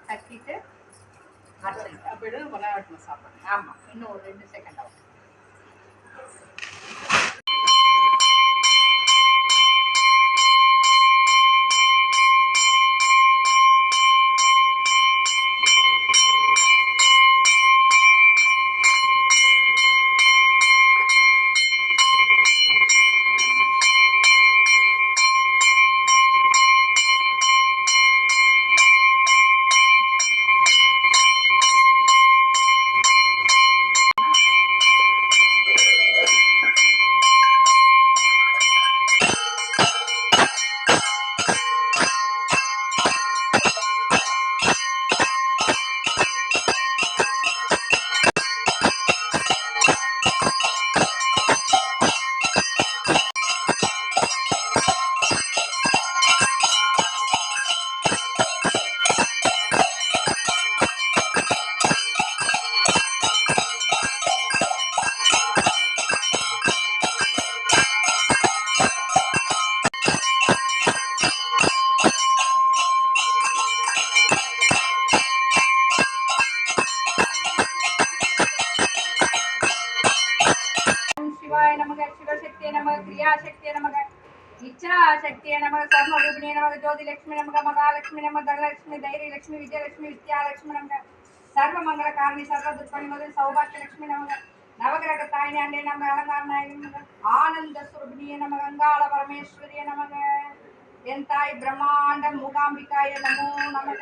தட்டிட்டு அப்படி விளையாடணும் சாப்பிடணும். ஆமாம், இன்னும் ஒரு 2 செகண்ட் ஆகும். शिवाय नमः, शिवशक्तिये नमः, क्रियाशक्तिये नमः, इच्छाशक्तिये नमः, सर्वरूपिणे नमः, ज्योतिलक्ष्मी नमः, महालक्ष्मी नमः, धनलक्ष्मी, धैर्यलक्ष्मी, विजयलक्ष्मी, विद्यालक्ष्मी नमः, सर्वमंगलकारिणी, सर्वदुःखनिमोदिनी, सौभाग्यलक्ष्मी नमः, नवग्रह तायिनी नमः, अलंकारनायिनी नमः, आनंदस्वरूपिणे नमः, गंगाळ परमेश्वरिये नमः, एंताय ब्रह्मांड मूकांबिकाय नमो नमः,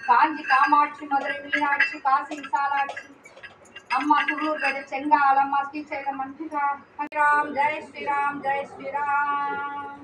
कांची कामाक्षी, मधुரை மீனாட்சி, காசி விசாலாட்சி, अम्मा सुरूर चेंगालम्मा श्रीशैलम मंजुला, राम जय श्री राम, जय श्री राम.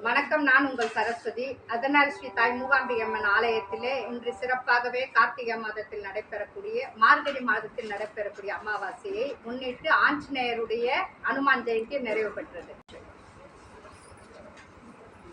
வணக்கம், நான் உங்கள் சரஸ்வதி. அதனால் ஸ்ரீ தாய் மூகாம்பிகை அம்மன் ஆலயத்திலே இன்று சிறப்பாகவே கார்த்திகை மாதத்தில் நடைபெறக்கூடிய, மார்கழி மாதத்தில் நடைபெறக்கூடிய அமாவாசையை முன்னிட்டு ஆஞ்சநேயருடைய அனுமான் ஜெயந்தி நிறைவு பெற்றது.